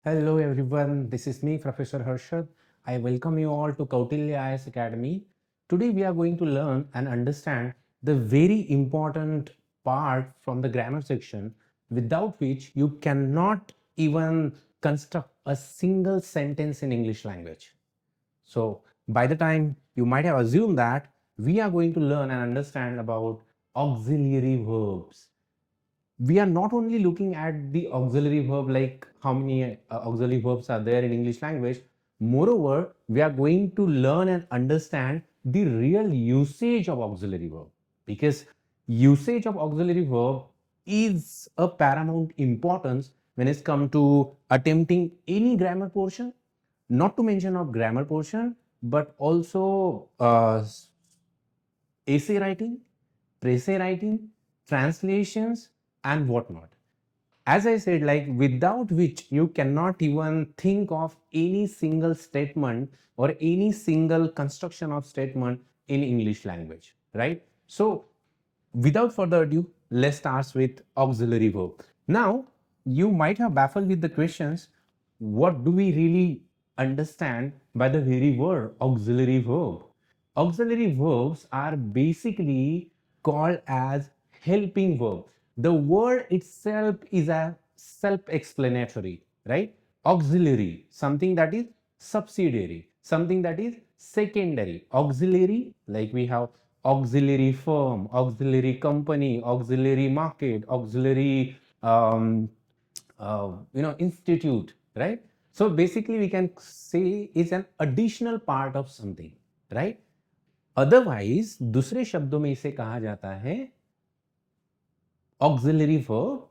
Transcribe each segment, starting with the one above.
Hello everyone, this is me, Professor Harshad. I welcome you all to Kautilya IAS Academy. Today we are going to learn and understand the very important part from the grammar section without which you cannot even construct a single sentence in English language. So by the time you might have assumed that we are going to learn and understand about auxiliary verbs. We are not only looking at the auxiliary verb, like how many auxiliary verbs are there in English language. Moreover, we are going to learn and understand the real usage of auxiliary verb, because usage of auxiliary verb is a paramount importance when it's come to attempting any grammar portion, not to mention of grammar portion, but also essay writing, essay writing, translations, and whatnot. As I said, like without which you cannot even think of any single statement or any single construction of statement in English language, right? So, without further ado, let's start with auxiliary verb. Now, you might have baffled with the questions, what do we really understand by the very word auxiliary verb? Auxiliary verbs are basically called as helping verbs. The word itself is a self-explanatory, right? Auxiliary, something that is subsidiary, something that is secondary. Auxiliary, like we have auxiliary firm, auxiliary company, auxiliary market, auxiliary institute, right? So basically we can say it's an additional part of something, right? Otherwise दूसरे शब्दों में इसे कहा जाता है auxiliary verb,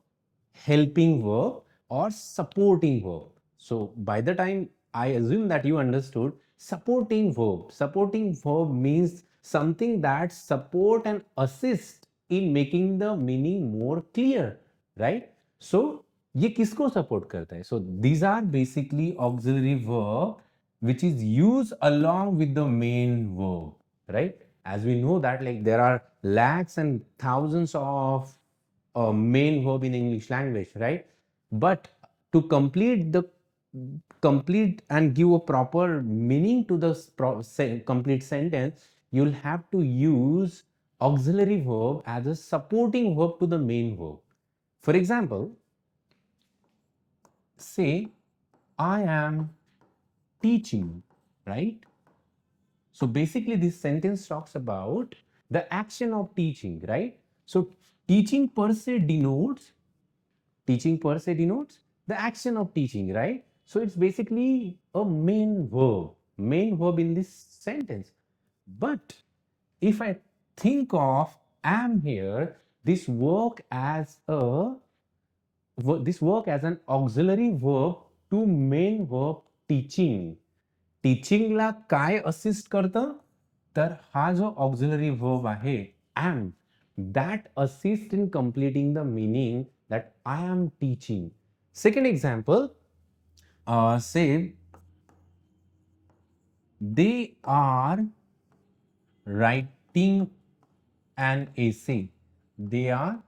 helping verb, or supporting verb. So by the time I assume that you understood supporting verb means something that support and assist in making the meaning more clear, right? So ये किसको support करता है? So these are basically auxiliary verb which is used along with the main verb, right? As we know that like there are lakhs and thousands of main verb in English language, right? But to complete and give a proper meaning to the complete sentence, you'll have to use auxiliary verb as a supporting verb to the main verb. For example, say I am teaching, right? So basically this sentence talks about the action of teaching, right? So teaching per se denotes the action of teaching, right? So it's basically a main verb in this sentence. But if I think of am here, this work as an auxiliary verb to main verb teaching. टीचिंगला काय assist करतं, तर हा जो auxiliary verb आहे am, that assist in completing the meaning that I am teaching. Second example, say they are writing an essay. They are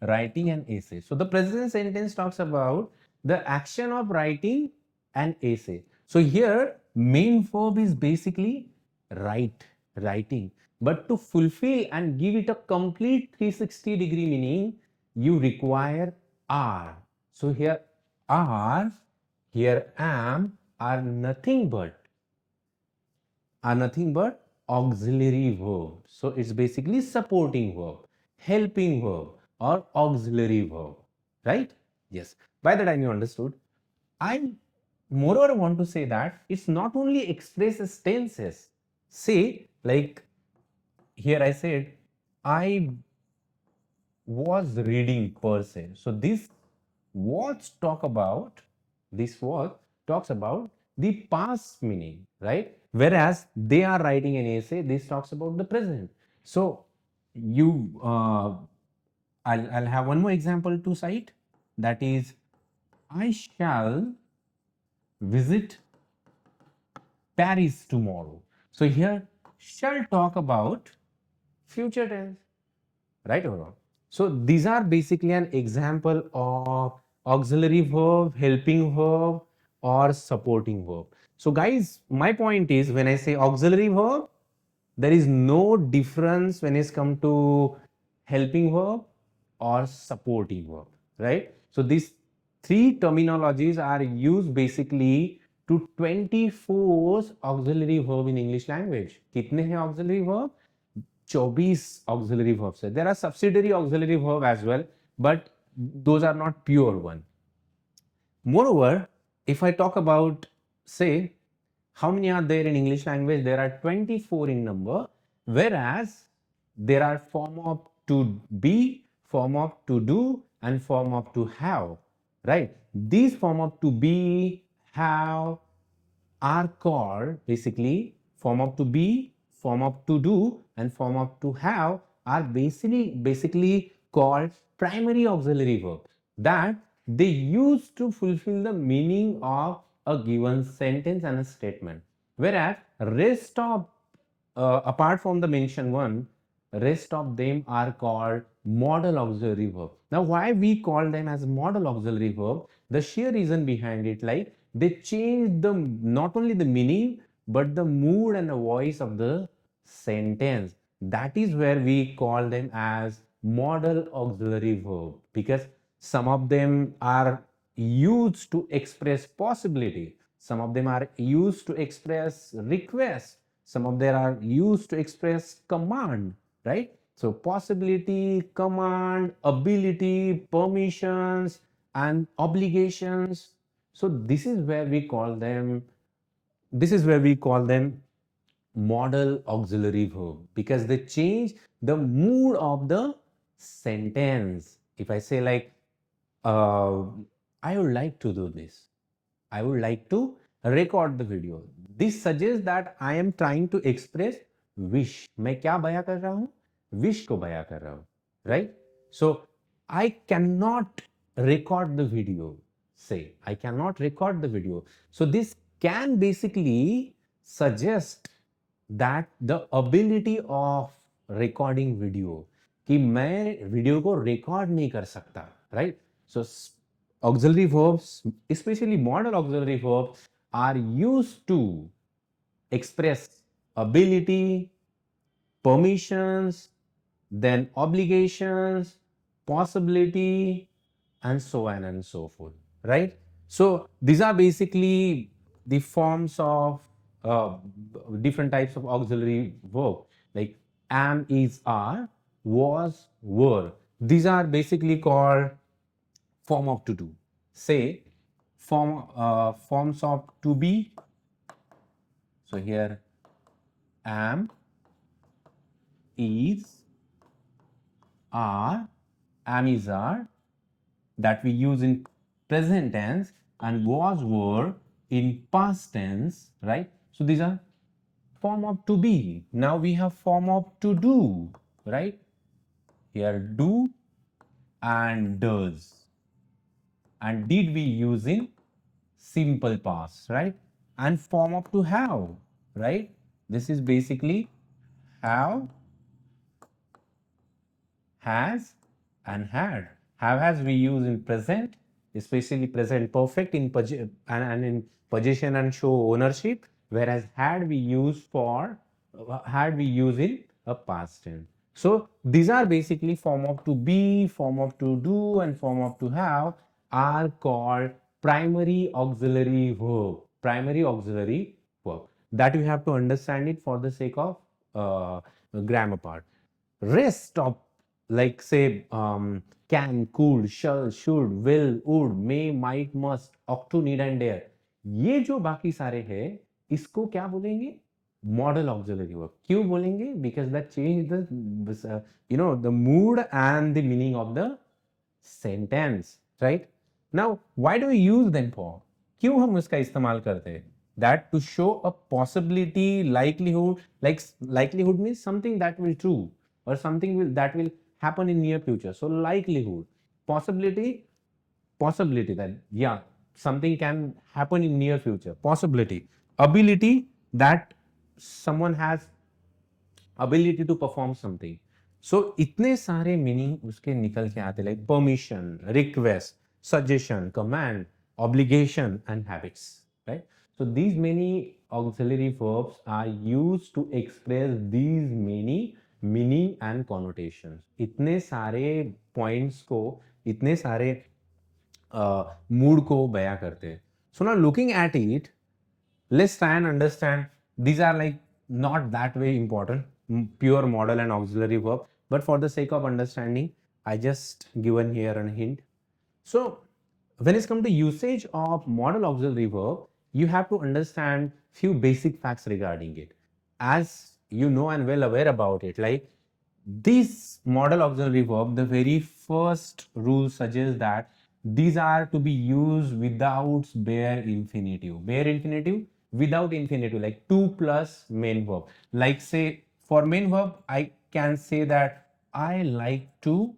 writing an essay. So the present sentence talks about the action of writing an essay. So here main verb is basically writing. But to fulfill and give it a complete 360-degree meaning, you require are. So here are, here am are nothing but auxiliary verb. So it's basically supporting verb, helping verb, or auxiliary verb, right? Yes. By the time you understood, I moreover want to say that it's not only expresses tenses. Say like here I said I was reading per se. So this was talks about the past meaning, right? Whereas they are writing an essay, this talks about the present. So you I'll have one more example to cite, that is I shall visit Paris tomorrow. So here shall talk about future tense, right or wrong? So these are basically an example of auxiliary verb, helping verb, or supporting verb. So guys, my point is, when I say auxiliary verb, there is no difference when it's come to helping verb or supporting verb, right? So these three terminologies are used basically to 24 auxiliary verb in English language. कितने हैं auxiliary verb? 24 auxiliary verbs. There are subsidiary auxiliary verb as well, but those are not pure one. Moreover, if I talk about, say, how many are there in English language? There are 24 in number, whereas there are form of to be, form of to do, and form of to have, right? These form of to be, have are called basically form of to be, form of to do, and form of to have are basically called primary auxiliary verbs that they use to fulfill the meaning of a given sentence and a statement, whereas rest of apart from the mentioned one, rest of them are called modal auxiliary verb. Now why we call them as modal auxiliary verb? The sheer reason behind it, like they change the not only the meaning but the mood and the voice of the sentence. That is where we call them as modal auxiliary verb, because some of them are used to express possibility, some of them are used to express request, some of them are used to express command, right? So possibility, command, ability, permissions, and obligations. So this is where we call them modal auxiliary verb, because they change the mood of the sentence. If I say like, I would like to do this, I would like to record the video, this suggests that I am trying to express wish. मैं क्या बयां कर रहा हूं? Wish को बयां कर रहा हूं, right? So I cannot record the video. Say I cannot record the video. So this can basically suggest that the ability of recording video, कि मैं वीडियो को रिकॉर्ड नहीं कर सकता, right? So auxiliary verbs, especially modal auxiliary verbs, are used to express ability, permissions, then obligations, possibility, and so on and so forth, right? So these are basically the forms of different types of auxiliary verb, like am, is, are, was, were. These are basically called form of to do. Say forms of to be. So here am, is, are, am, is, are, that we use in present tense, and was, were in past tense, right? So these are form of to be. Now we have form of to do, right? Here do and does, and did we use in simple past, right? And form of to have, right? This is basically have, has, and had. Have, has we use in present, especially present perfect in and in possession and show ownership, whereas had we use in a past tense. So these are basically form of to be, form of to do, and form of to have are called primary auxiliary verb. Primary auxiliary verb. That you have to understand it for the sake of grammar part. Rest of, like say, can, could, shall, should, will, would, may, might, must, ought to, need, and dare, ये जो बाकी सारे हैं, इसको क्या बोलेंगे? Modal auxiliary verb. क्यों बोलेंगे? Because that change the the mood and the meaning of the sentence, right? Now why do we use them for? क्यों हम इसका इस्तेमाल करते हैं? That to show a possibility, likelihood, like likelihood means something that will true or something that will happen in near future. So likelihood, possibility that yeah, something can happen in near future, possibility, ability, that someone has ability to perform something. So इतने सारे meaning उसके निकल के आते, like permission, request, suggestion, command, obligation and habits, right? So these many auxiliary verbs are used to express these many meaning and connotations. इतने सारे points को, इतने सारे mood को बयां करते हैं. So now looking at it, let's try and understand. These are like not that way important, pure modal and auxiliary verb, but for the sake of understanding, I just given here a hint. So when it's come to usage of modal auxiliary verb, you have to understand few basic facts regarding it. As you know and well aware about it, like this modal auxiliary verb, the very first rule suggests that these are to be used without bare infinitive. Bare infinitive, without infinitive, like to plus main verb. Like say for main verb, I can say that I like to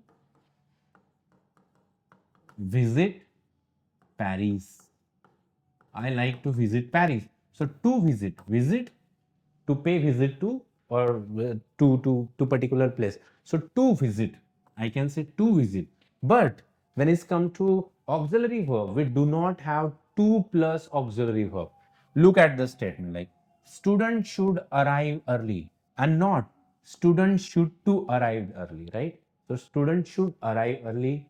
visit Paris. I like to visit Paris. So to visit, to pay visit to, or to particular place. So to visit, I can say to visit. But when it's come to auxiliary verb, we do not have to plus auxiliary verb. Look at the statement like student should arrive early and not student should to arrive early, right? So student should arrive early.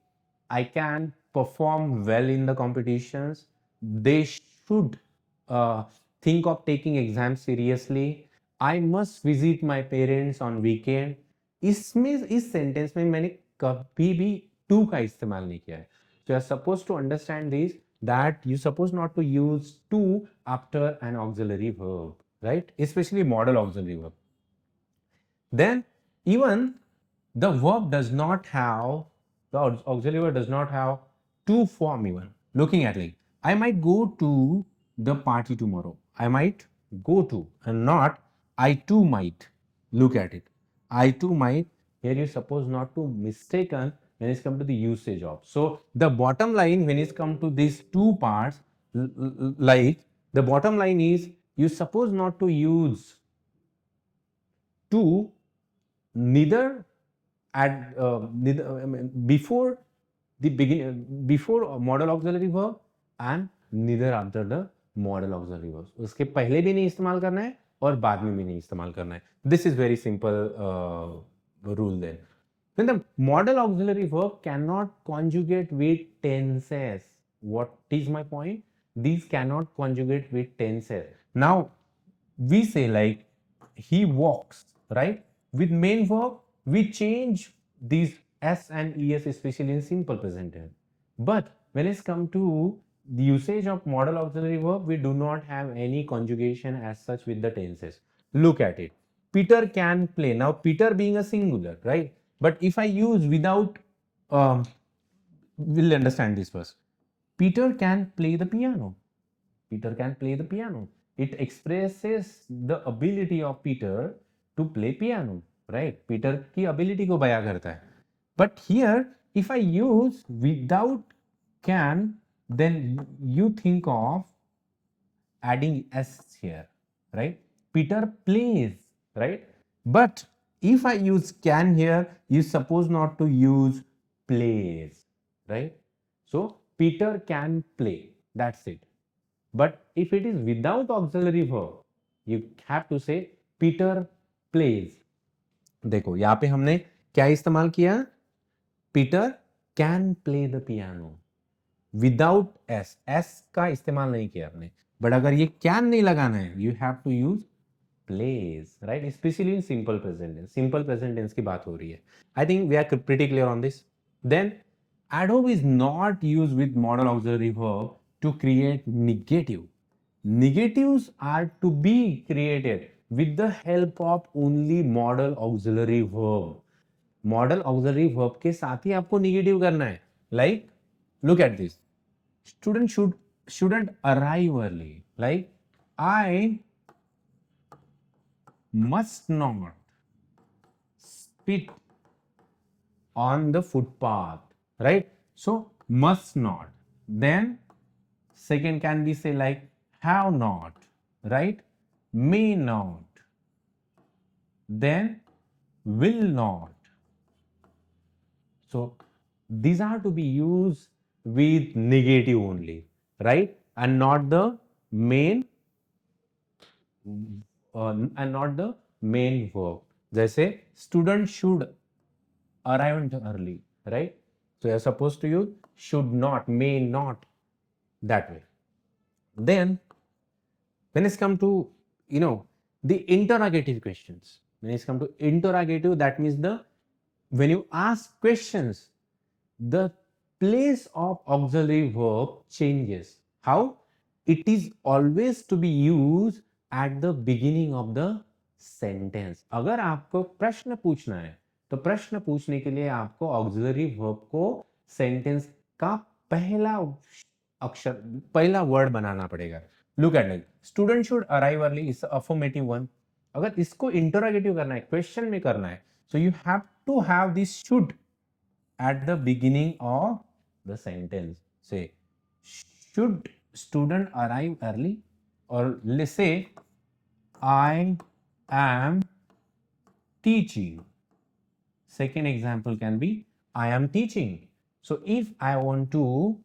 I can perform well in the competitions. They should think of taking exams seriously. I must visit my parents on weekend. इसमें इस sentence में मैंने कभी भी to का इस्तेमाल नहीं किया है. So you are supposed to understand this, that you supposed not to use to after an auxiliary verb, right? Especially modal auxiliary verb. Then even the verb does not have, the auxiliary verb does not have to form even. Looking at like, I might go to the party tomorrow. I might go to and not I too might. Look at it. I too might. Here you suppose not to mistaken when it's come to the usage of. So the bottom line when it's come to these two parts, like the bottom line is you suppose not to use to neither at before the begin before modal auxiliary verb and neither after the modal auxiliary verb. उसके पहले भी नहीं इस्तेमाल करना है और बाद में भी नहीं इस्तेमाल करना है. This is very simple rule then. Then the modal auxiliary verb cannot conjugate with tenses. What is my point? These cannot conjugate with tenses. Now we say like he walks, right? With main verb, we change these S and ES, especially in simple present tense. But when it's come to the usage of modal auxiliary verb, we do not have any conjugation as such with the tenses. Look at it. Peter can play. Now, Peter being a singular, right? But if I use without, we'll understand this first. Peter can play the piano. Peter can play the piano. It expresses the ability of Peter to play piano, right? Peter की ability को बयां करता है. But here, if I use without can, then you think of adding s here, right? Peter plays, right? But if I use can here, you suppose not to use plays, right? So Peter can play. That's it. But if it is without auxiliary verb, you have to say Peter plays. देखो यहाँ पे हमने क्या इस्तेमाल किया? Peter can play the piano. Without s. S का इस्तेमाल नहीं किया आपने. But अगर ये can नहीं लगाना है, you have to use plays, right? Especially in simple present tense. Simple present tense की बात हो रही है. I think we are pretty clear on this. Then adverb is not used with modal auxiliary verb to create negative. Negatives are to be created with the help of only modal auxiliary verb. Modal auxiliary verb के साथ ही आपको negative करना है. Like, look at this. Student shouldn't arrive early. Like, I must not spit on the footpath, right? So must not. Then second can be say like have not, right? May not. Then will not. So these are to be used with negative only, right? And not the main and not the main verb. जैसे student should arrive early, right? So you're supposed to use should not, may not, that way. Then when it's come to, the interrogative questions, when it's come to interrogative, that means when you ask questions, the place of auxiliary verb changes. How? It is always to be used at the beginning of the sentence. अगर आपको प्रश्न पूछना है तो प्रश्न पूछने के लिए आपको ऑक्सिलरी वर्ब को सेंटेंस का पहला अक्षर, पहला वर्ड बनाना पड़ेगा. Look at like student should arrive early is affirmative one. अगर इसको इंटरोगेटिव करना है, क्वेश्चन में करना है, so you have to have this should at the beginning of the sentence. Say, should student arrive early? Or let's say, I am teaching. Second example can be, I am teaching. So if I want to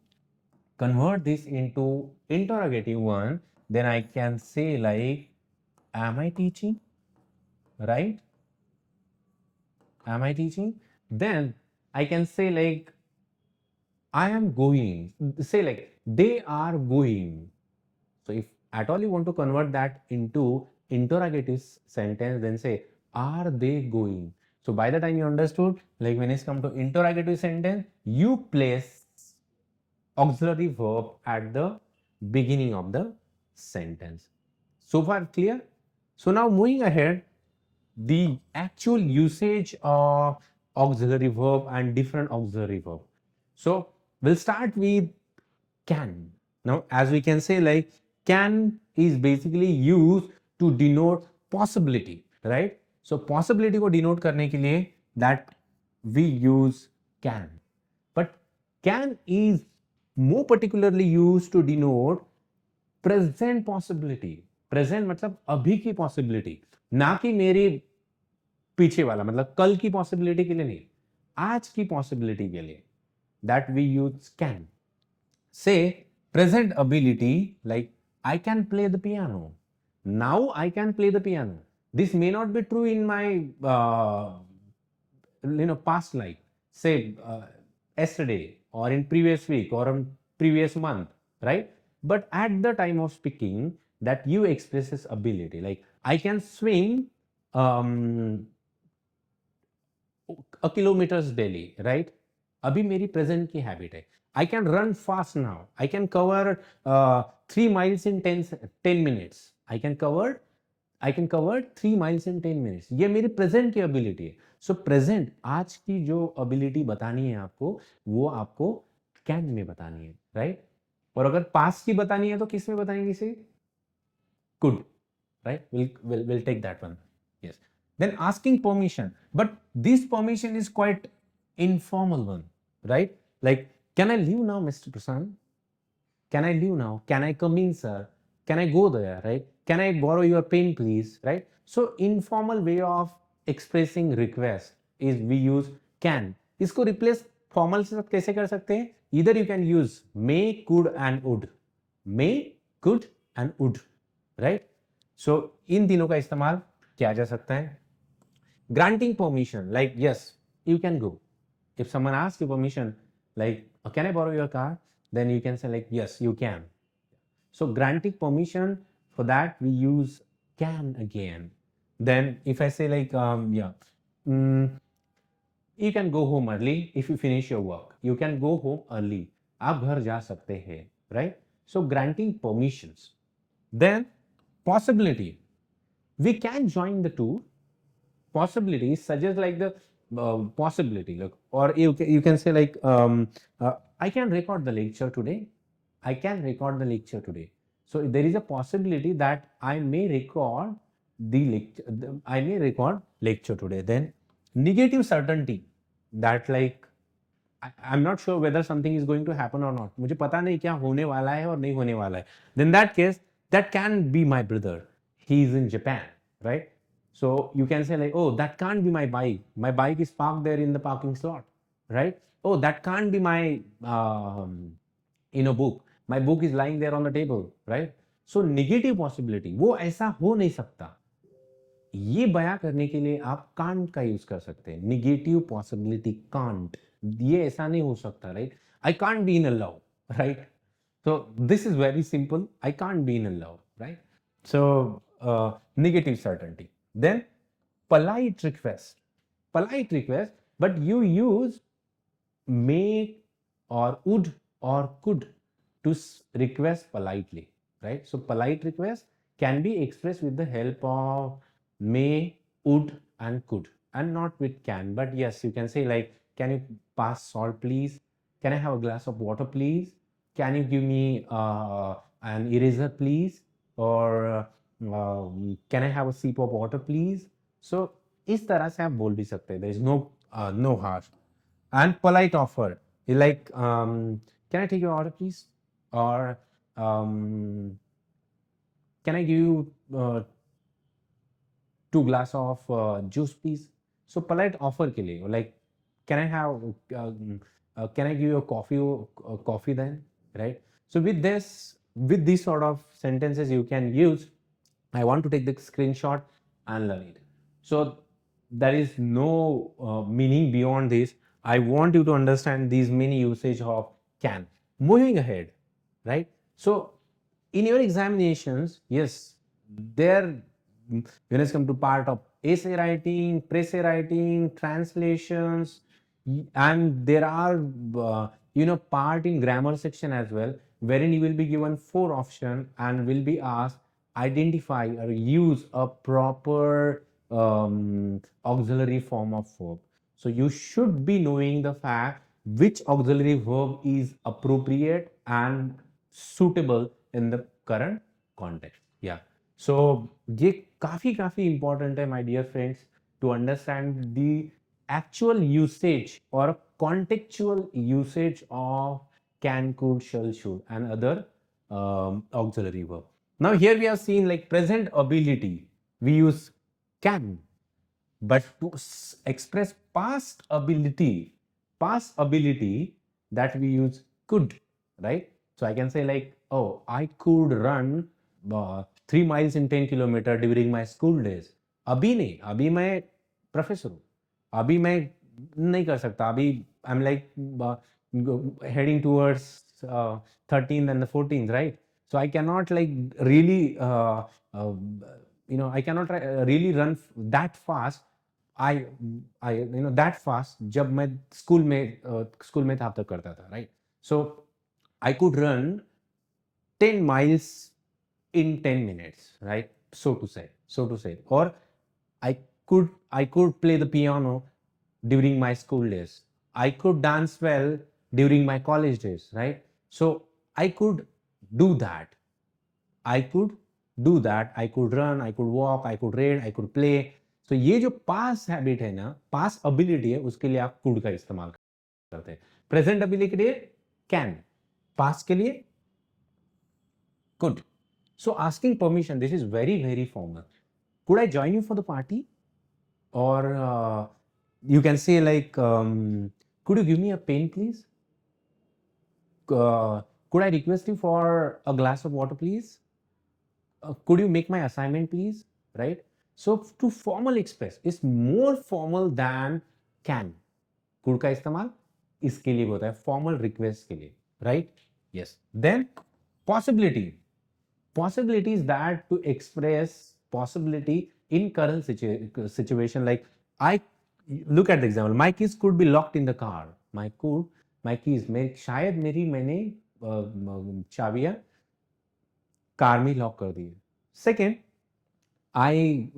convert this into interrogative one, then I can say like, am I teaching? Right? Am I teaching? Then I can say like, I am going. Say like, they are going. So if at all you want to convert that into interrogative sentence, then say, are they going? So by the time you understood, like when it's come to interrogative sentence, you place auxiliary verb at the beginning of the sentence. So far clear? So now moving ahead, the actual usage of auxiliary verb and different auxiliary verb. So we'll start with can. Now as we can say, like can is basically used to denote possibility, right? So possibility को denote करने के लिए that we use can. But can is more particularly used to denote present possibility. Present मतलब अभी की possibility, ना कि मेरे पीछे वाला, मतलब कल की possibility के लिए नहीं, आज की possibility के लिए. That we use can. Say present ability, like I can play the piano. Now I can play the piano. This may not be true in my past life. Say yesterday or in previous week or in previous month, right? But at the time of speaking, that you expresses ability. Like I can swim a kilometers daily, right? अभी मेरी present की habit है. I can run fast now. I can cover 3 miles in 10 minutes. I can cover 3 miles in 10 minutes. ये मेरी present की ability है. So present, आज की जो ability बतानी है आपको, वो आपको can में बतानी है, right? और अगर past की बतानी है तो किस में बताएंगे इसे? Could, right? We'll take that one. Yes. Then asking permission, but this permission is quite informal one, right? Like, can I leave now, Mr. Prasanth? Can I leave now? Can I come in, sir? Can I go there, right? Can I borrow your pen, please, right? So informal way of expressing request is we use can. इसको replace formal से साथ कैसे कर सकते हैं? Either you can use may, could and would. May, could and would, right? So इन तीनों का इस्तेमाल किया जा सकता है. Granting permission, like yes, you can go. If someone asks you permission, like can I borrow your car? Then you can say like yes, you can. So granting permission, for that we use can again. Then if I say like you can go home early if you finish your work. You can go home early. आप घर जा सकते हैं, right? So granting permissions. Then possibility. We can join the two. Possibility suggest like the possibility, like, or you can say like I can record the lecture today. I can record the lecture today. So there is a possibility that I may record the lecture. I may record lecture today. Then negative certainty, that like I'm not sure whether something is going to happen or not. मुझे पता नहीं क्या होने वाला है और नहीं होने वाला है. Then that case, that can be my brother. He is in Japan, right? So you can say like, oh, that can't be my bike. My bike is parked there in the parking slot, right? Oh, that can't be my book. My book is lying there on the table, right? So negative possibility, वो ऐसा हो नहीं सकता. ये बयां करने के लिए आप can't का यूज कर सकते हैं. Negative possibility can't. ये ऐसा नहीं हो सकता, right? I can't be in a love, right? So this is very simple. I can't be in a love, right? So negative certainty. Then polite request. Polite request, but you use may or would or could to request politely, right? So polite request can be expressed with the help of may, would, and could, and not with can. But yes, you can say like, can you pass salt, please? Can I have a glass of water, please? Can you give me an eraser, please? Or can I have a sip of water, please? So इस तरह से आप बोल भी सकते हैं. There is no harsh. And polite offer, like, can I take your order, please? Or can I give you 2 glass of juice, please? So polite offer के लिए, like, can I have, can I give you a coffee then, right? So with these sort of sentences you can use, I want to take the screenshot and learn it. So there is no meaning beyond this. I want you to understand these many usage of can. Moving ahead, right? So in your examinations, yes, there, when it's come to part of essay writing, essay writing, translations, and there are part in grammar section as well, wherein you will be given 4 options and will be asked identify or use a proper auxiliary form of verb. So you should be knowing the fact which auxiliary verb is appropriate and suitable in the current context. Yeah. So ये काफी important है, my dear friends, to understand the actual usage or contextual usage of can, could, shall, should, and other auxiliary verb. Now here we have seen like present ability, we use can, but to express past ability, that we use could, right? So I can say like, oh, I could run 3 miles in 10 kilometers during my school days. अभी नहीं, अभी मैं professor हूँ, अभी मैं नहीं कर सकता, अभी I'm like heading towards 13th and the 14th, right? So I cannot like really I cannot really run that fast. I that fast जब मैं स्कूल में था तब करता था, right? So I could run 10 miles in 10 minutes, right? So to say, or I could play the piano during my school days. I could dance well during my college days, right? So I could do that. I could run, I could walk, I could read, I could play. So ये जो past habit है ना, past ability है, उसके लिए आप could का इस्तेमाल करते हैं. Present ability के लिए can, past के लिए could. So asking permission, this is very formal. Could I join you for the party? Or you can say like, could you give me a pen, please? Could I request you for a glass of water, please? Could you make my assignment, please? Right? So to formal express is more formal than can. Could का इस्तेमाल इसके लिए होता है, formal request के लिए, right? Yes. Then possibility. Possibility is that to express possibility in current situation. Like I look at the example. My keys could be locked in the car. My keys. शायद मैंने चाबियां car में lock कर दी है. Second, I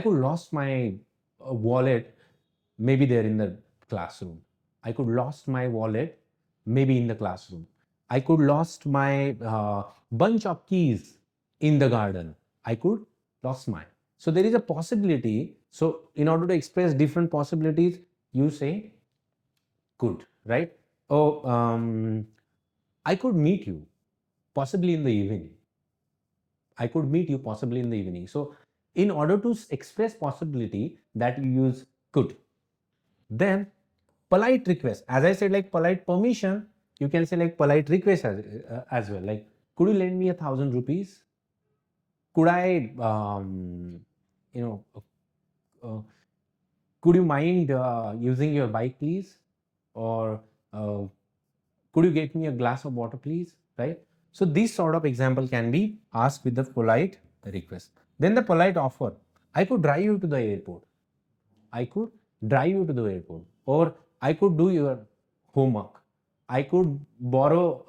could lost my wallet maybe there in the classroom. I could lost my wallet maybe in the classroom. I could lost my bunch of keys in the garden. I could lost mine. So there is a possibility. So in order to express different possibilities, you say could, right? Oh, I could meet you possibly in the evening. I could meet you possibly in the evening. So in order to express possibility, that you use could. Then polite request. As I said, like polite permission, You can say like polite request as well. Like, could you lend me 1,000 rupees? Could I, could you mind using your bike, please? Or could you get me a glass of water, please? Right? So this sort of example can be asked with the polite request. Then the polite offer. I could drive you to the airport. I could drive you to the airport. Or I could do your homework. I could borrow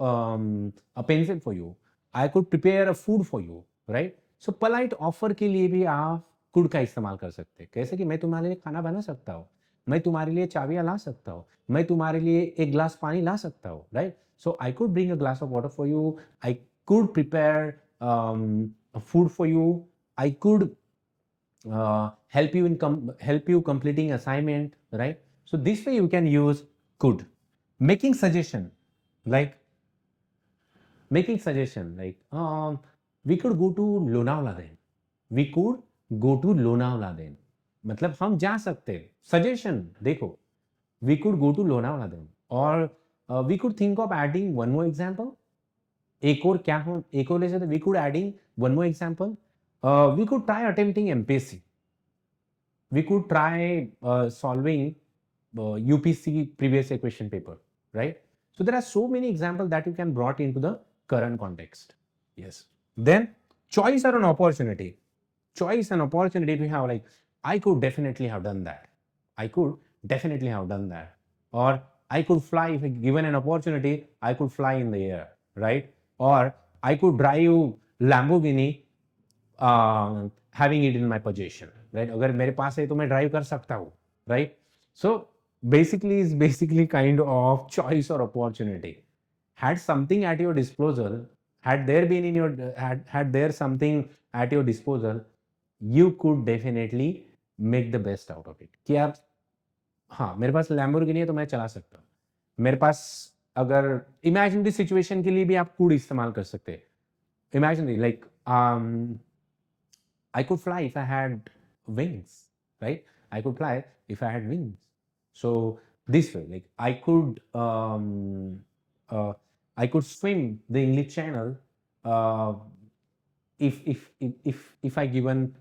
a pencil for you. I could prepare a food for you. Right? So polite offer के लिए भी आप could का इस्तेमाल कर सकते हैं. कैसे कि मैं तुम्हारे लिए खाना बना सकता हूँ, मैं तुम्हारे लिए चाबियां ला सकता हूँ, मैं तुम्हारे लिए एक ग्लास पानी ला सकता हूँ. Right? So I could bring a glass of water for you. I could prepare food for you. I could help you completing assignment. Right? So this way you can use could. Making suggestion like we could go to Lonavala then. We could go to Lonavala then. मतलब हम जा सकते हैं. Suggestion देखो, we could go to Lonavala then. Or we could think of adding one more example. एक और क्या हम एक और ले सकते? We could adding one more example. We could try attempting MPSC. We could try solving UPSC previous year question paper, right? So there are so many examples that you can brought into the current context. Yes. Then choice or an opportunity. Choice and opportunity we have like, I could definitely have done that. I could definitely have done that. Or I could fly if given an opportunity, I could fly in the air, right? Or I could drive Lamborghini having it in my possession, right? अगर मेरे पास है तो मैं drive कर सकता हूँ, right? So basically is basically kind of choice or opportunity. Had something at your disposal, had there been in your had there something at your disposal, you could definitely make the best out of it. कि आप हाँ मेरे पास Lamborghini है तो मैं चला सकता हूँ. मेरे पास अगर imaginary situation के लिए भी आप could इस्तेमाल कर सकते हैं. Imaginary like I could fly if I had wings, right? I could fly if I had wings. So this way, like I could swim the English Channel if I given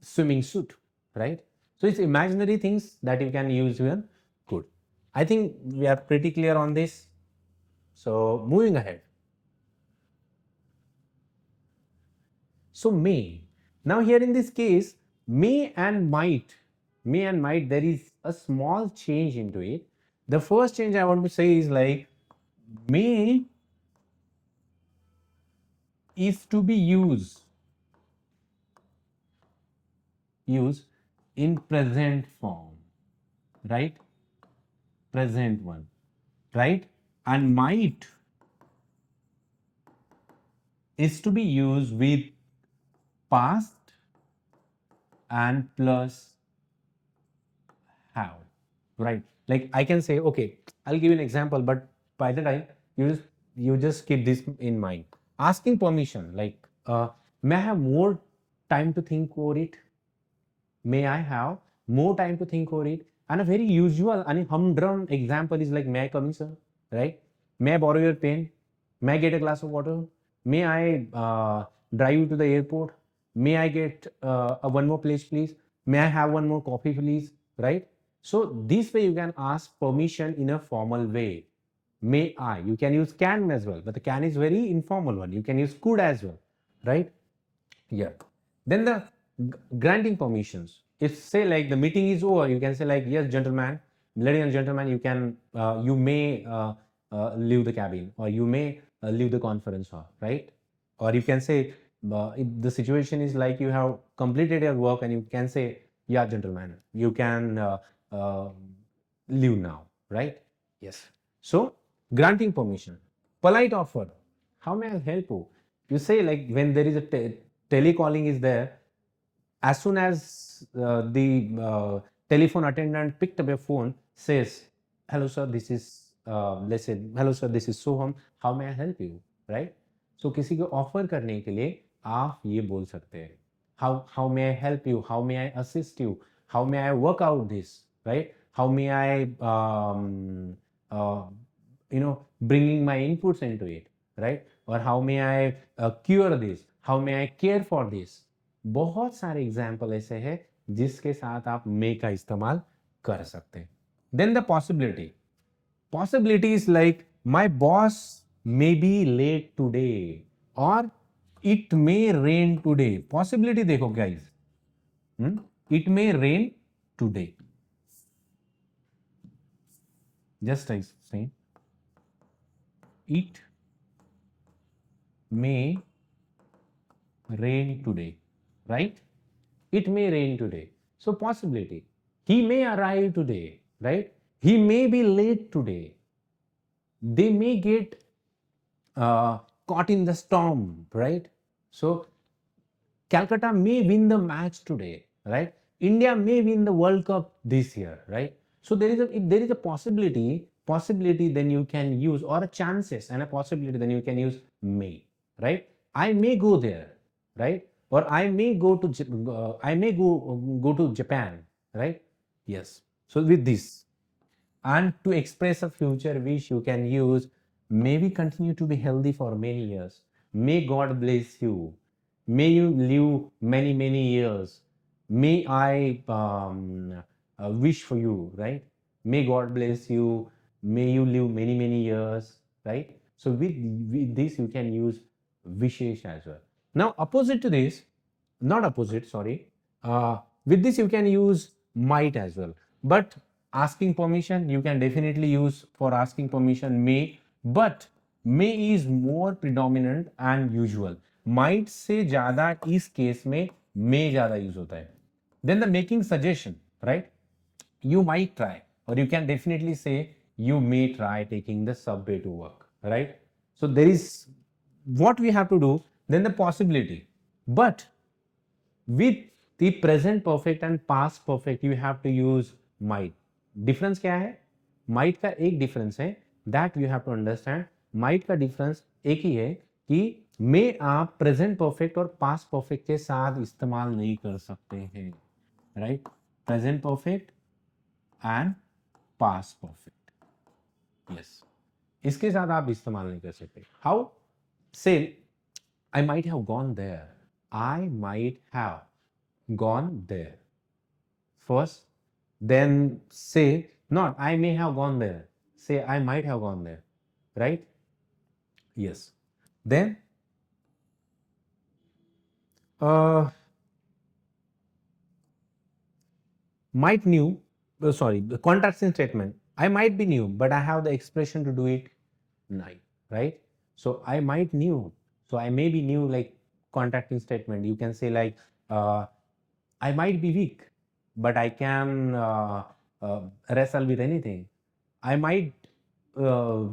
swimming suit, right? So it's imaginary things that you can use with could. I think we are pretty clear on this. So moving ahead. So may. Now here in this case, may and might, there is a small change into it. The first change I want to say is like, may is to be used in present form, right? Present one, right? And might is to be used with past and plus have, right? Like I can say, okay, I'll give you an example, but by the time you just keep this in mind. Asking permission, like may I have more time to think over it? May I have more time to think over it? And a very usual and humdrum example is like, may I come in, sir? Right? May I borrow your pen? May I get a glass of water? May I drive you to the airport? May I get one more place, please? May I have one more coffee, please? Right? So this way you can ask permission in a formal way. May I? You can use can as well, but the can is very informal one. You can use could as well, right? Yeah. Then the granting permissions. If say like the meeting is over, you can say like, yes, gentlemen, ladies and gentlemen, you can you may leave the cabin, or you may leave the conference hall, right? Or you can say if the situation is like you have completed your work and you can say, yeah, gentlemen, you can leave now, right? Yes. So granting permission. Polite offer. How may I help you? You say like when there is a telecalling is there, as soon as the telephone attendant picked up your phone, says, hello sir, this is let's say, hello sir, this is Soham, how may I help you, right? So किसी को offer करने के लिए आप ये बोल सकते हैं, how may I help you, how may I assist you, how may I work out this, right? How may I bringing my inputs into it, right? Or how may I cure this, how may I care for this. बहुत सारे example ऐसे हैं जिसके साथ आप may का इस्तेमाल कर सकते हैं. Then the possibility is like my boss may be late today or it may rain today. Possibility देखो guys, it may rain today. Just I say it may rain today, right? It may rain today. So possibility. He may arrive today, right? He may be late today. They may get caught in the storm, right? So Calcutta may win the match today, right? India may win the World Cup this year, right? So if there is a possibility, then you can use, or a chances and a possibility, then you can use may, right? I may go there, right? Or I may go to go to Japan, right? Yes. So with this, and to express a future wish, you can use may we continue to be healthy for many years. May God bless you. May you live many years. May I wish for you, right? May God bless you. May you live many years, right? So with this you can use wishes as well. Now opposite to this, not opposite, sorry. With this you can use might as well. But asking permission, you can definitely use for asking permission may, but may is more predominant and usual. Might से ज़्यादा इस case में may ज़्यादा use होता है. Then the making suggestion, right? You might try, or you can definitely say you may try taking the subway to work, right? So there is what we have to do. Then the possibility, but with the present perfect and past perfect you have to use might. Difference क्या है? Might का एक difference है, that you have to understand. Might का difference एक ही है कि may आप present perfect और past perfect के साथ इस्तेमाल नहीं कर सकते हैं, right? Present perfect and past perfect, yes, इसके साथ आप इस्तेमाल नहीं कर सकते. How? Say I might have gone there. I might have gone there first. Then say not I may have gone there. Say I might have gone there, right? Yes. Then might knew, sorry, the contrasting statement. I might be new, but I have the expression to do it now, right? So I might knew, so I may be new, like contracting statement. You can say like I might be weak, but I can wrestle with anything. I might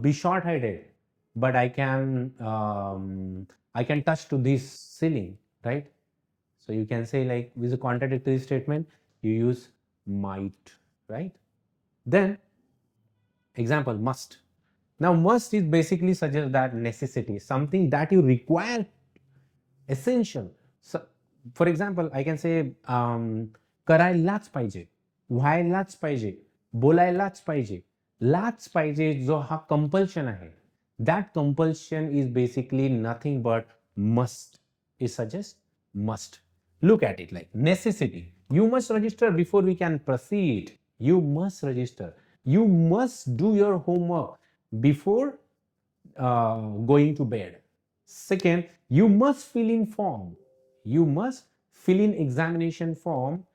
be short-headed, but I can touch to this ceiling, right? So you can say like with a contradictory statement, you use might, right? Then example, must. Now must is basically suggest that necessity, something that you require, essential. So for example, I can say करायलाच पाहिजे, व्हायलाच पाहिजे, बोलायलाच पाहिजे. लाच पाहिजे जो हा compulsion आहे, that compulsion is basically nothing but must. It suggests must. Look at it like necessity. You must register before we can proceed. You must register. You must do your homework before going to bed. Second, you must fill in form. You must fill in examination form,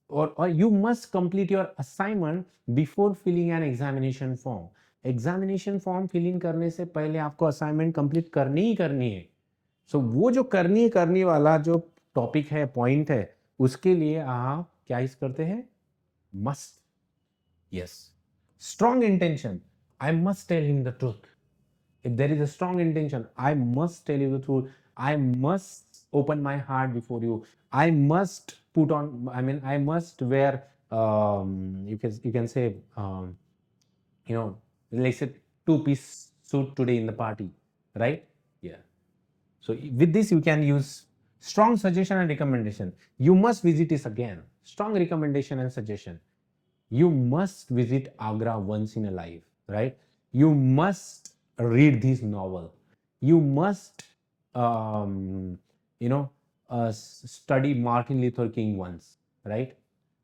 or you must complete your assignment before filling an examination form. Examination form fill in करने से पहले आपको assignment complete करनी ही करनी है. सो वो जो करनी वाला जो टॉपिक है, पॉइंट है, उसके लिए आप क्या यूज करते हैं? Must. Yes. Strong intention. I must tell him the truth. If there is a strong intention, I must tell you the truth. I must open my heart before you. I must put on, I mean, I must wear, you can say, let's say 2-piece suit today in the party, right? Yeah. So with this you can use strong suggestion and recommendation. You must visit this again. Strong recommendation and suggestion. You must visit Agra once in a life, right? you must read this novel. You must, study Martin Luther King once, right?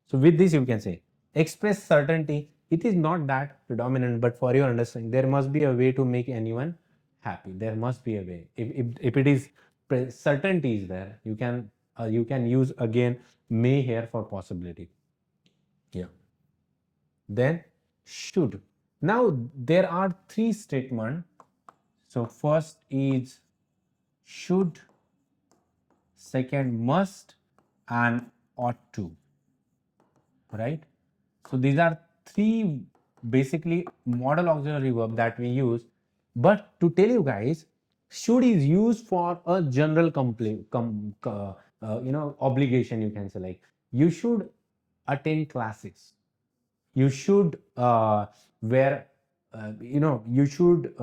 So with this, you can say express certainty. It is not that predominant, but for your understanding, there must be a way to make anyone happy. There must be a way. If it is certainty is there, you can use again may here for possibility. Yeah. Then should. Now there are three statements. So first is should, second must, and ought to, right? So these are three basically model auxiliary verb that we use. But to tell you guys, should is used for a general obligation, you can say, like you should attend classes, you should wear, you should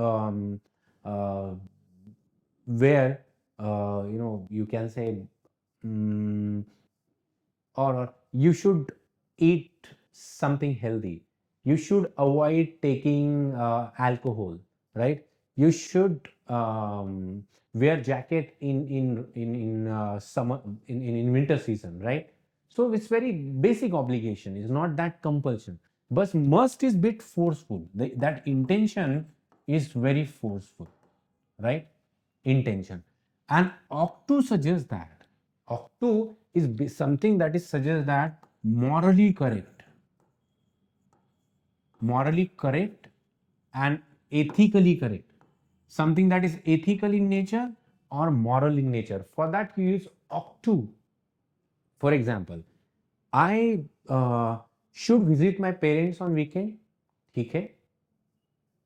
wear, you can say, or you should eat something healthy, you should avoid taking alcohol, right? You should wear jacket in summer, in winter season, right? So it's very basic obligation, it's not that compulsion. But must is bit forceful. That intention is very forceful, right? Intention. And ought to suggests that. Ought to is something that is suggests that morally correct. Morally correct and ethically correct. Something that is ethical in nature or moral in nature. For that you use ought to. For example, I should visit my parents on weekend. ठीक है?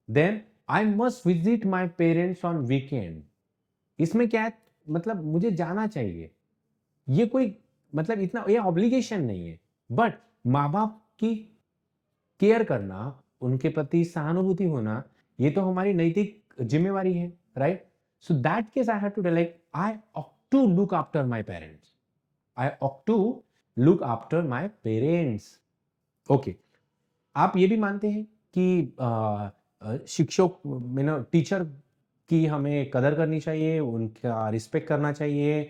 Then I must visit my parents on weekend. इसमें क्या है? मतलब मुझे जाना चाहिए. ये कोई मतलब इतना ये ऑब्लिगेशन नहीं है. बट माँ बाप की केयर करना, उनके प्रति सहानुभूति होना, ये तो हमारी नैतिक जिम्मेवारी है, right? So that case I have to tell like I ought to look after my parents. I ought to look after my parents. Okay, आप ये भी मानते हैं कि शिक्षक टीचर की हमें कदर करनी चाहिए, उनका रिस्पेक्ट करना चाहिए,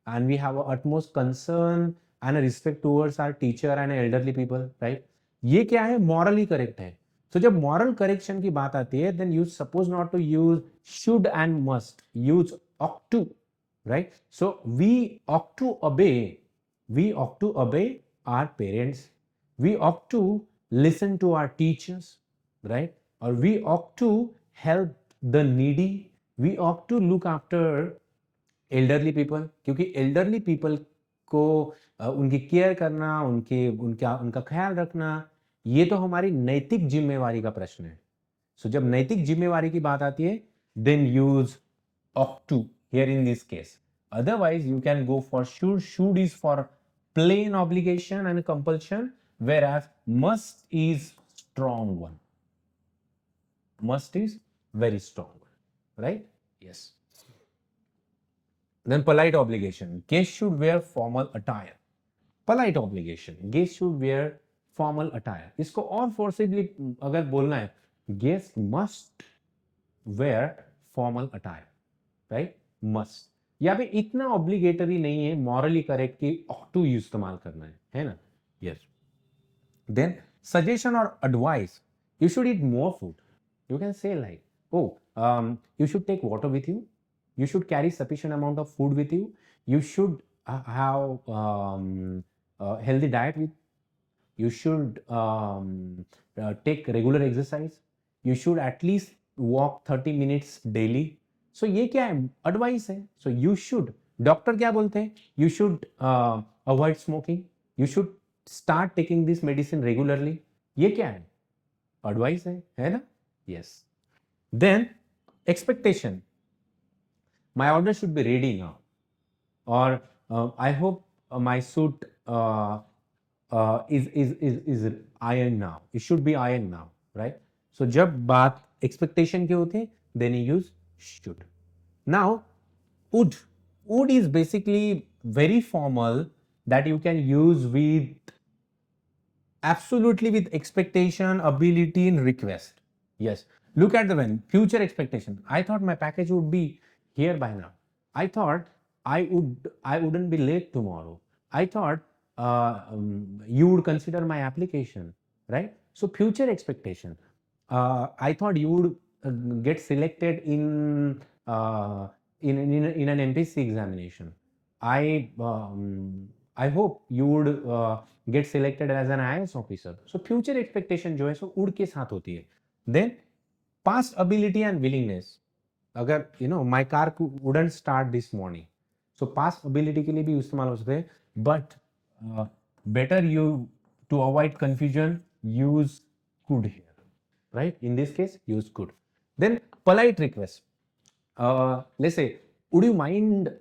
and we have utmost concern and respect towards our teacher and elderly people, right? ये क्या है? मॉरली करेक्ट है. तो जब मॉरल करेक्शन की बात आती है, then you suppose not to use should and must, use ought to, right? So we ought to obey our parents, we ought to listen to our teachers, right? Or we ought to help the needy, we ought to look after elderly people, क्योंकि elderly people को उनकी care करना, उनका ख्याल रखना, ये तो हमारी नैतिक जिम्मेवारी का प्रश्न है. सो जब नैतिक जिम्मेवारी की बात आती है, then use ought to here in this case. Otherwise you can go for should. Should is for plain obligation and compulsion, whereas must is strong one. Must is very strong one, right? Yes. Then polite obligation. Guests should wear formal attire. Polite obligation. Guests should wear formal attire. इसको और forcibly अगर बोलना है, guests must wear formal attire, right? Must. या भी इतना obligatory नहीं है मॉरली करेक्ट की ऑट टू इस्तेमाल करना है ना? यस. देन सजेशन और advice. You should eat more food. You can say like, you should take water with you, you should carry sufficient amount of food with you, you should have healthy diet with, you should take regular exercise, you should at least walk 30 minutes daily. So ये क्या है? Advice है. So you should. Doctor क्या बोलते हैं? You should avoid smoking, you should start taking this medicine regularly. ये क्या है? एडवाइस है ना? Yes. Then expectation. My order should be ready now, और I hope my suit is iron now. It should be iron now, right? So जब बात expectation की होती है, then you use should. Now would is basically very formal that you can use with absolutely with expectation, ability, and request. Yes, Look at the when. Future expectation. I thought my package would be here by now. I thought I wouldn't be late tomorrow. I thought you would consider my application, right? So future expectation. I thought you would get selected in an MPSC examination. I hope you would get selected as an IAS officer. So future expectation जो है सो उड़ के साथ होती है. Then past ability and willingness. अगर my car wouldn't start this morning. So past ability के लिए भी इस्तेमाल हो सकते हैं. But better you to avoid confusion use could here, right? In this case use could. Then polite request. Let's say, would you mind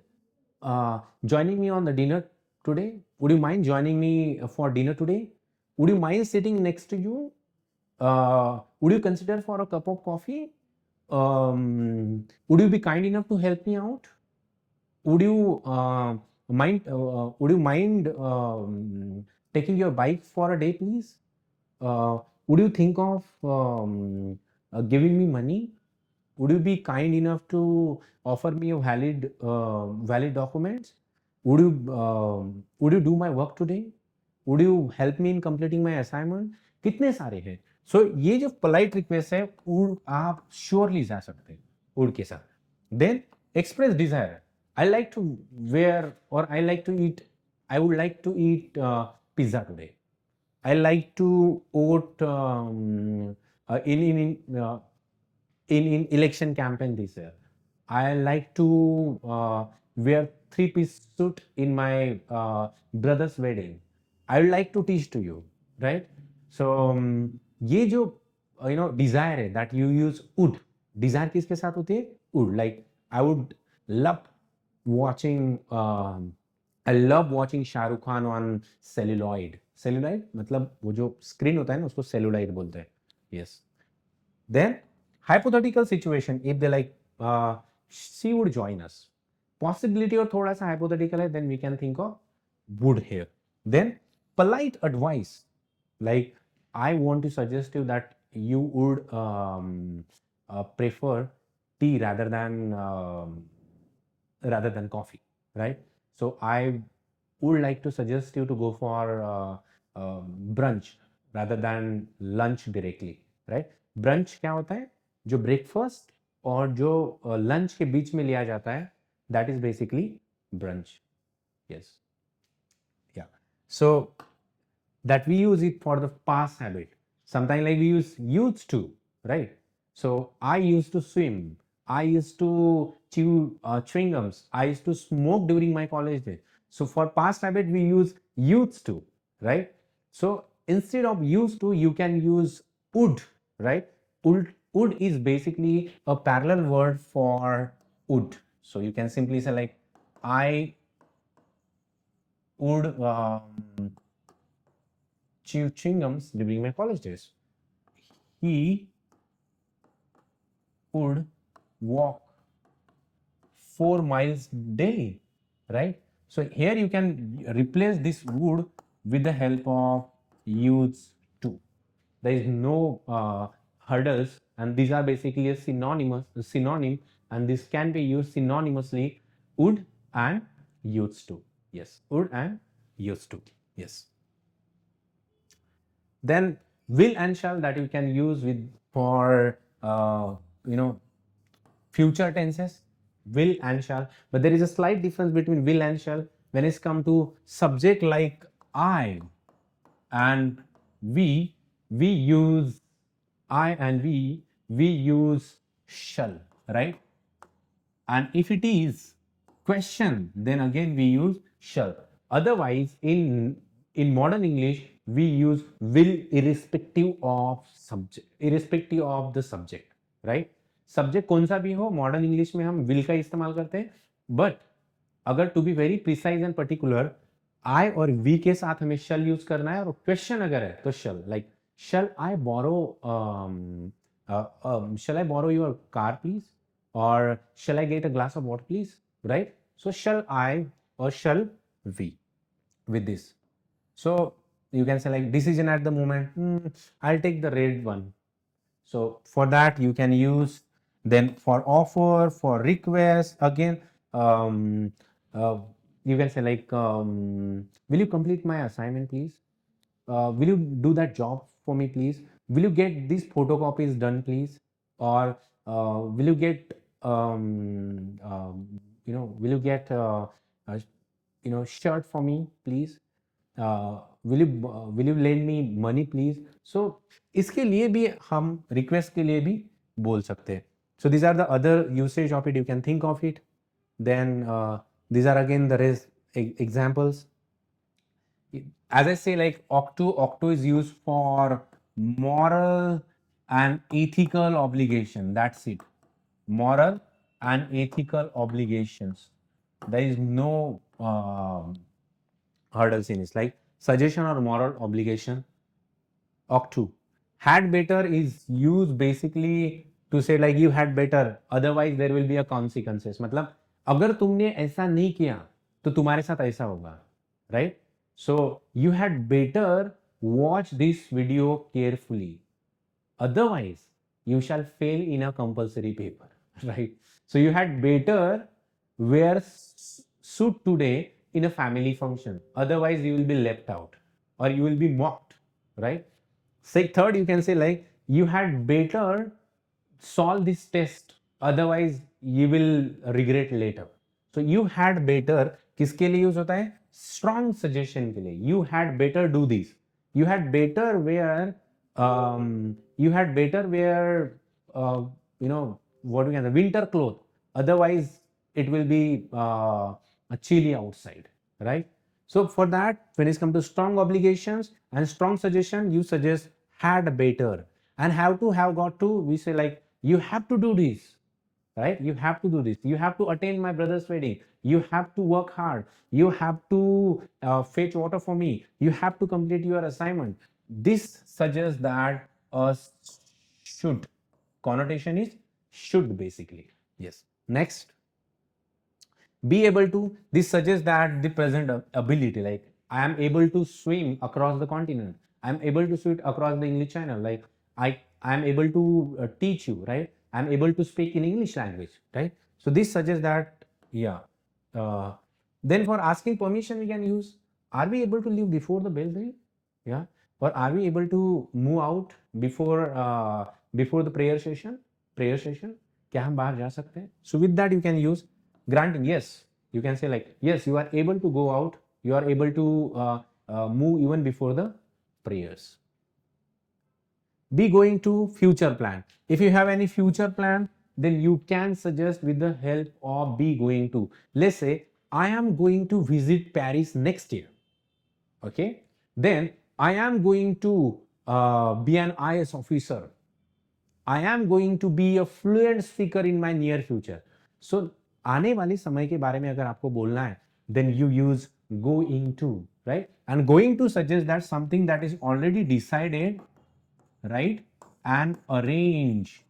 joining me on the dinner today? Would you mind joining me for dinner today? Would you mind sitting next to you? Would you consider for a cup of coffee? Would you be kind enough to help me out? Would you mind taking your bike for a day, please? Would you think of giving me money? Would you be kind enough to offer me a valid documents? Would you do my work today? Would you help me in completing my assignment? कितने सारे हैं. So ये जो polite request है आप surely जा सकते हैं would के साथ. Then express desire. I like to wear or I would like to eat pizza today. I like to vote in election campaign this year. I like to wear 3-piece suit in my brother's wedding. I would like to teach to you, right? So ये जो desire है that you use would. Desire किसके साथ होती है? Would. Like I love watching Shah Rukh Khan on celluloid. Celluloid मतलब वो जो screen होता है ना उसको celluloid बोलते हैं. Yes. Then hypothetical situation, if they like she would join us. Possibility और थोड़ा सा hypothetical है, then we can think of would here. Then polite advice, like I want to suggest you that you would prefer tea rather than coffee, right? So I would like to suggest you to go for brunch rather than lunch directly, right? Brunch क्या होता है? जो breakfast और जो lunch के बीच में लिया जाता है, that is basically brunch. Yes. Yeah. So that we use it for the past habit. Sometimes like we use used to, right? So I used to swim. I used to chew chewing gums. I used to smoke during my college days. So for past habit we use used to, right? So instead of used to you can use would, right? Would is basically a parallel word for would. So you can simply say like I would chew chewing gums during my college days. He would walk 4 miles daily, right? So here you can replace this would with the help of used to. There is no hurdles, and these are basically a synonym, and this can be used synonymously would and used to. Yes, would and used to. Yes. Then will and shall that you can use with for future tenses, will and shall, but there is a slight difference between will and shall when it's come to subject like I and we use I and we use shall, right? And if it is question, then again we use shall. Otherwise in modern English we use will irrespective of the subject, right? Subject कौन सा भी हो modern English में हम will का इस्तेमाल करते हैं, बट अगर to be very precise and particular I or we के साथ हमें शल यूज करना है, और क्वेश्चन अगर है तो shall, like shall I borrow your car please, or shall I get a glass of water please, right? So shall I or shall we with this. So you can say like decision at the moment, I'll take the red one. So for that you can use. Then for offer, for request, again you can say like will you complete my assignment please, will you do that job for me please, will you get these photocopies done please, or will you get will you get shirt for me please, will you lend me money please. So इसके लिए भी हम request के लिए भी बोल सकते हैं. So these are the other usage of it, you can think of it. Then these are again the rest examples. As I say, like octo is used for moral and ethical obligation. That's it. Moral and ethical obligations. There is no hurdles in it. Like suggestion or moral obligation. Octo. Had better is used basically to say like you had better, otherwise there will be a consequences. मतलब अगर तुमने ऐसा नहीं किया तो तुम्हारे साथ ऐसा होगा, right? So you had better watch this video carefully, otherwise you shall fail in a compulsory paper, right? So you had better wear suit today in a family function, otherwise you will be left out or you will be mocked, right? Say third, you can say like you had better solve this test, otherwise you will regret later. So you had better किसके लिए use होता है? Strong suggestion के लिए. You had better do this, you had better wear, you had better wear what we can say, winter cloth, otherwise it will be chilly outside, right? So for that, when it's come to strong obligations and strong suggestion, you suggest had better. And have to, have got to, we say like you have to do this, right? You have to do this, you have to attend my brother's wedding, you have to work hard, you have to fetch water for me, you have to complete your assignment. This suggests that a should connotation is should basically. Yes. Next, be able to, this suggests that the present ability, like I am able to swim across the continent, I am able to swim across the English Channel, like I am able to teach you, right? I am able to speak in English language, right? So this suggests that, yeah. Then for asking permission, we can use, are we able to leave before the bell ring? Yeah. Or are we able to move out before the prayer session? Prayer session? क्या हम बाहर जा सकते हैं? So with that you can use granting. Yes, you can say like yes, you are able to go out, you are able to move even before the prayers. Be going to future plan. If you have any future plan, then you can suggest with the help of be going to. Let's say I am going to visit Paris next year. Okay, then I am going to be an IAS officer. I am going to be a fluent speaker in my near future. So आने वाले समय के बारे में अगर आपको बोलना है, then you use going to, right? And going to suggests that something that is already decided, right? And arrange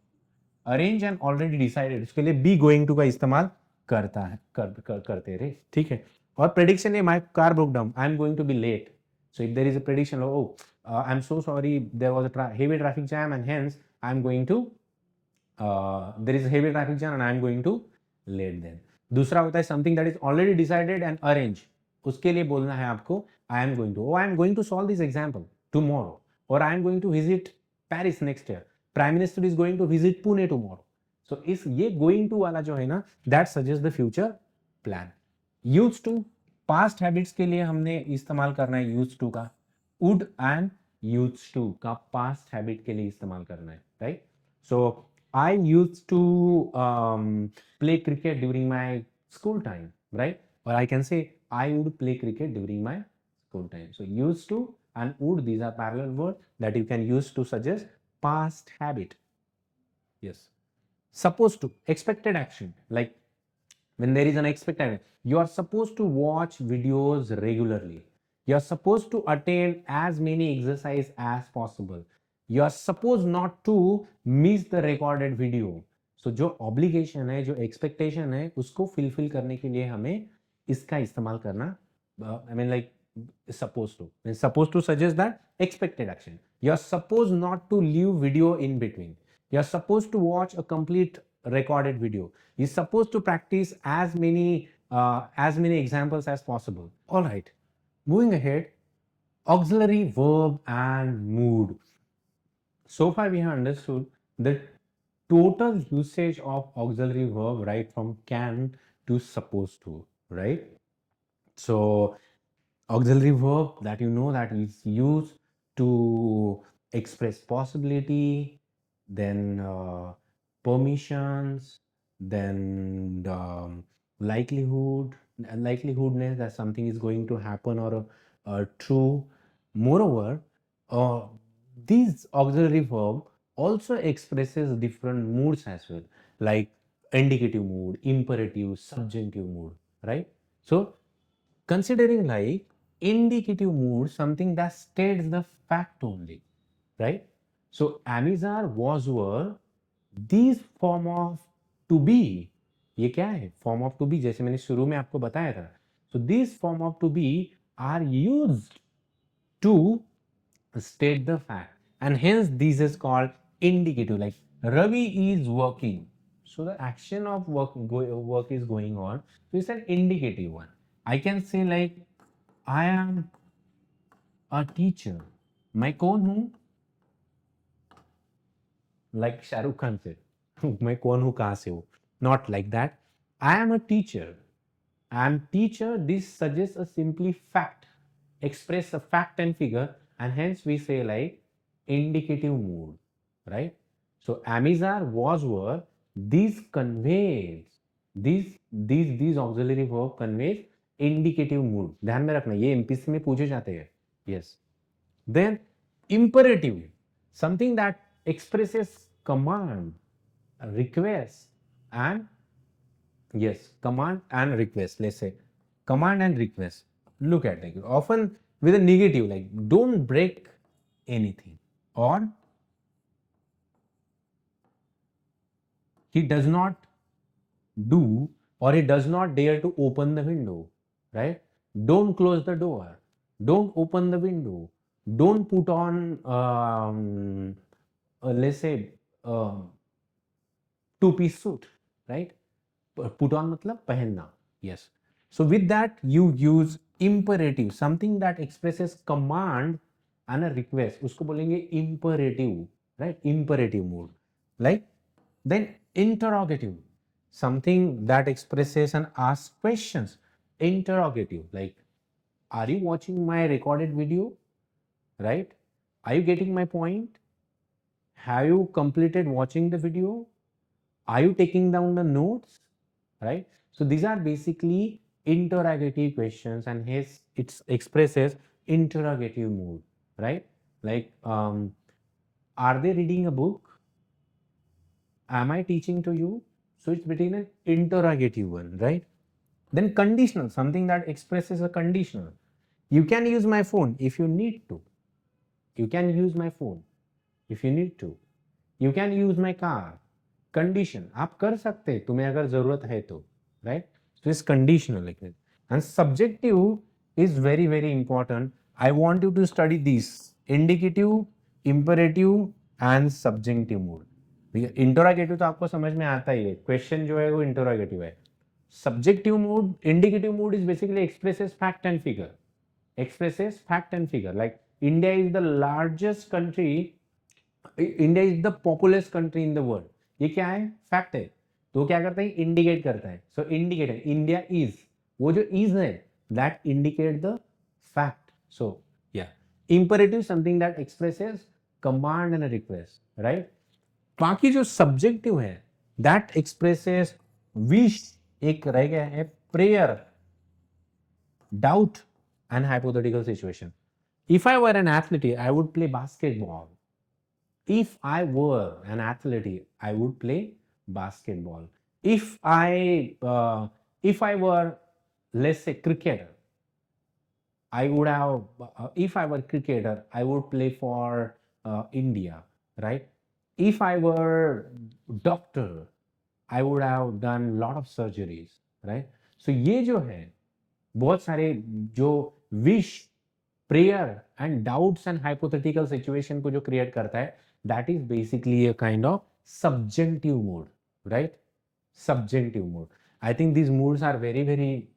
and already decided, उसके लिए be going to का इस्तेमाल करता है, करते रहे, ठीक है? और prediction है, my car broke down, I am going to be late. So if there is a prediction, oh, I'm so sorry, there was a heavy traffic jam and hence I am going to, there is a heavy traffic jam and I am going to late then. दूसरा होता है something that is already decided and arranged. उसके लिए बोलना है आपको I am going to, oh, I am going to solve this example tomorrow, or I am going to visit Paris next year. Prime Minister is going to visit Pune tomorrow. So इस ये going to वाला जो है ना, that suggests the future plan. Used to, past habits के लिए हमने इस्तेमाल करना है used to का. Would and used to का past habit के लिए इस्तेमाल करना है, right? So I used to play cricket during my school time, right? Or I can say I would play cricket during my school time. So used to and would, these are parallel words that you can use to suggest past habit. Yes. Supposed to, expected action, like when there is an expected, you are supposed to watch videos regularly. You are supposed to attend as many exercise as possible. You are supposed not to miss the recorded video. So जो obligation है, जो expectation है, उसको fulfill करने के लिए हमें इसका इस्तेमाल करना, I mean like supposed to. And supposed to suggest that expected action. You are supposed not to leave video in between. You're supposed to watch a complete recorded video. You're supposed to practice as many examples as possible. All right, moving ahead, auxiliary verb and mood. So far we have understood the total usage of auxiliary verb, right, from can to supposed to, right? So auxiliary verb that you know that is used to express possibility, then permissions, then likelihoodness that something is going to happen or true. Moreover, uh, these auxiliary verb also expresses different moods as well, like indicative mood, imperative, subjunctive mood, right? So considering like indicative mood, something that states the fact only, right? So Amizar, was, were, these form of to be, ये क्या है? Form of to be, जैसे मैंने शुरू में आपको बताया था. So these form of to be are used to state the fact, and hence this is called indicative. Like Ravi is working, so the action of work is going on, so it's an indicative one. I can say like I am a teacher. मैं कौन हूँ? Like Shahrukh Khan said, मैं कौन हूँ कहाँ से हूँ? Not like that. I am a teacher. I am teacher. This suggests a simply fact, express a fact and figure, and hence we say like indicative mood, right? So Amizar, was, were, these conveys, these auxiliary verb conveys indicative mood. ध्यान में रखना, ये MPSC में पूछे जाते हैं. Yes. Then imperative, something that expresses command, request, and yes, command and request. Let's say command and request. Look at it. Often with a negative, like don't break anything, or he does not do, or he does not dare to open the window, right? Don't close the door. Don't open the window. Don't put on, let's say, two-piece suit, right? Put on matlab पहनना. Yes. So with that you use imperative, something that expresses command and a request. उसको बोलेंगे imperative, right? Imperative mood. Like then interrogative, something that expresses and asks questions. Interrogative, like are you watching my recorded video, right? Are you getting my point? Have you completed watching the video? Are you taking down the notes, right? So these are basically interrogative questions, and hence it expresses interrogative mood, right? Like are they reading a book? Am I teaching to you? So it's between an interrogative one, right? Then conditional, something that expresses a conditional. You can use my phone if you need to. You can use my phone if you need to. You can use my car. Condition, आप कर सकते, तुम्हें अगर जरूरत है तो, right? So it's conditional like that. And subjective is very, very important. I want you to study these: indicative, imperative and subjunctive mood. Interrogative तो आपको समझ में आता ही है, क्वेश्चन जो है वो इंटरोगेटिव है. Subjective mood, indicative mood is basically expresses fact and figure. Expresses fact and figure. Like India is the largest country, India is the populous country in the world. ये क्या है? फैक्ट है. तो क्या करता है? इंडिकेट करता है. सो इंडिकेटर, इंडिया इज, वो जो इज है दैट इंडिकेट द फैक्ट. सो या imperative, something that expresses command and request, right? बाकी जो सब्जेक्टिव है दैट एक्सप्रेसेस विश, एक रह गया है prayer, doubt and hypothetical situation. If I were an athlete I would play basketball. If I were an athlete, I would play basketball. If I were, let's say, cricketer, I would have. If I were cricketer, I would play for India, right? If I were doctor, I would have done lot of surgeries, right? So ये जो है बहुत सारे जो wish, prayer and doubts and hypothetical situation को जो create करता है, that is basically a kind of subjunctive mood, right? Subjunctive mood. I think these moods are very, very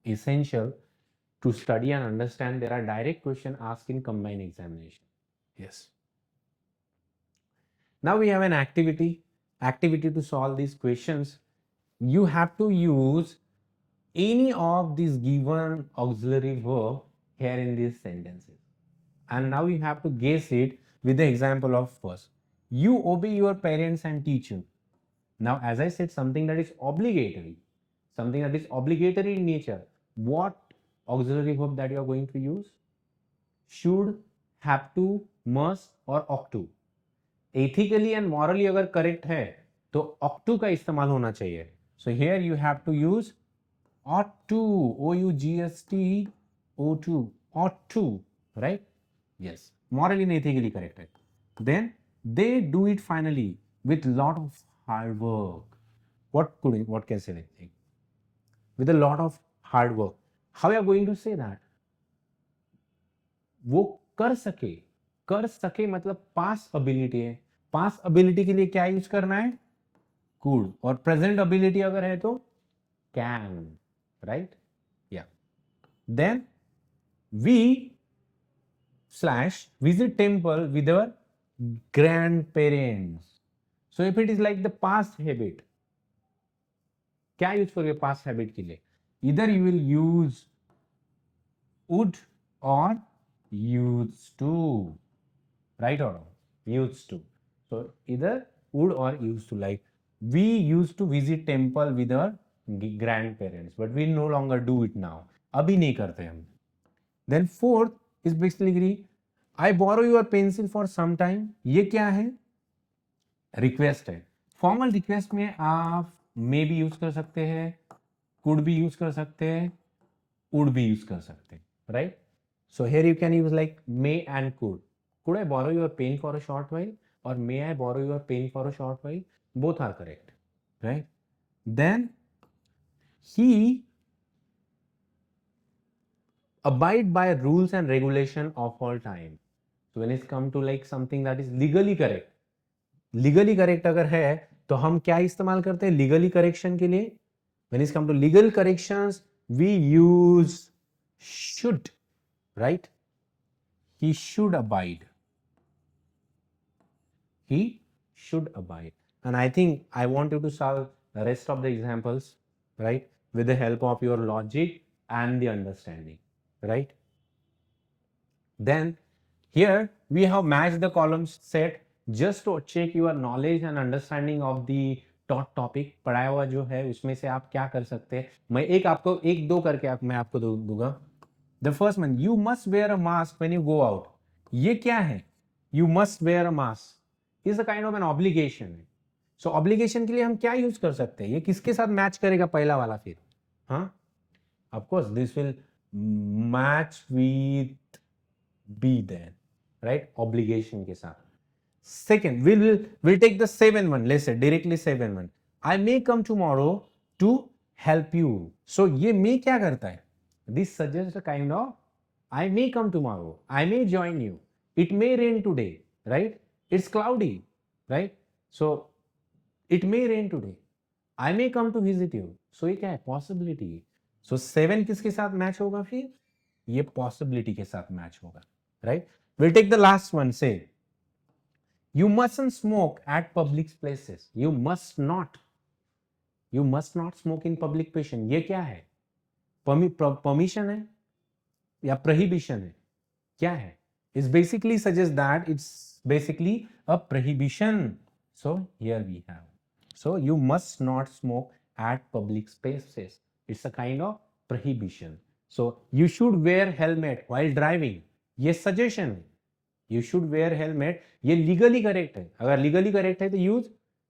essential to study and understand. There are direct questions asked in combined examination. Yes. Now we have an activity to solve these questions. You have to use any of these given auxiliary verb here in these sentences. And now you have to guess it with the example of first. You obey your parents and teacher. Now, as I said, something that is obligatory in nature. What auxiliary verb that you are going to use? Should, have to, must और ought to. Ethically and morally अगर correct है तो ought to का इस्तेमाल होना चाहिए. So here you have to use ought to, O-U-G-S-T, O-2, ought to, right? Yes, morally and ethically correct है. Then they do it finally with lot of hard work. What can say that thing? With a lot of hard work. How are you going to say that? वो कर सके मतलब पास ability है. पास ability के लिए क्या use करना है? कुड. और प्रेजेंट एबिलिटी अगर है तो can, right? Yeah. Then we slash visit temple with our grandparents. So if it is like the past habit, क्या यूज करोगे past habit के लिए? Either you will use would or used to, right or wrong? Used to. So either would or used to. Like we used to visit temple with our grandparents, but we no longer do it now. अभी नहीं करते हम. Then fourth is basically I borrow your pencil for some time. ये क्या है? Request है. Formal request में आप मे भी यूज कर सकते हैं, कुड भी यूज कर सकते हैं, वुड भी यूज कर सकते हैं, right? So here you can use like may and could. Could I borrow your pen for a short while or may I borrow your pen for a short while. Both are correct, right? Then he abide by rules and regulation of all time. So when it's come to like something that is legally correct अगर है तो हम क्या इस्तेमाल करते हैं legally correction के लिए? When it's come to legal corrections, we use should, right? He should abide. He should abide. And I think I want you to solve the rest of the examples, right? With the help of your logic and the understanding. Right? Then here we have matched the columns set just to check your knowledge and understanding of the taught topic. पढ़ाया हुआ जो है उसमें से आप क्या कर सकते हैं. मैं एक दो करके मैं आपको दूंगा. The first one, you must wear a mask when you go out. ये क्या है? You must wear a mask is a kind of an obligation. So obligation के लिए हम क्या यूज कर सकते हैं? ये किसके साथ मैच करेगा पहला वाला फिर? हाँ, of course this will match with be there, right? Obligation के साथ. Second, we'll take the seven one. Let's say directly seven one. I may come tomorrow to help you. So ये may क्या करता है? This suggests a kind of I may come tomorrow. I may join you. It may rain today, right? It's cloudy, right? So it may rain today. I may come to visit you. So ये क्या है? Possibility. So 7 किसके साथ match होगा फिर? ये possibility के साथ मैच होगा, right? We'll take the last one. Say, you mustn't smoke at public places. You must not smoke in public places. ये क्या है? Permission है या prohibition है? क्या है? It basically suggests that it's basically a prohibition. So here we have. So you must not smoke at public spaces. It's a kind of prohibition. So you should wear helmet while driving. ये suggestion है. You should wear helmet. ये legally correct है. अगर legally correct है तो use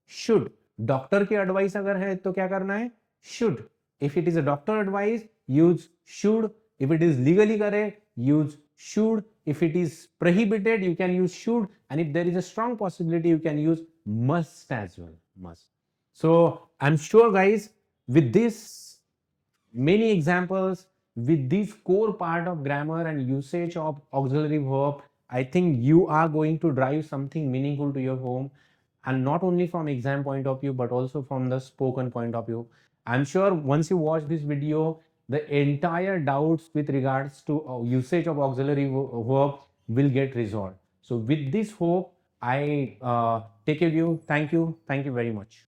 should. Doctor की advice अगर है तो क्या करना है? Should. If it is a doctor advice, use should. If it is legally correct, use should. If it is prohibited, you can use should. And if there is a strong possibility, you can use must as well. Must. So I'm sure, guys, with this many examples, with this core part of grammar and usage of auxiliary verb, I think you are going to drive something meaningful to your home. and not only from exam point of view, but also from the spoken point of view. I'm sure once you watch this video, the entire doubts with regards to usage of auxiliary verb will get resolved. So with this hope, I take a view. Thank you very much.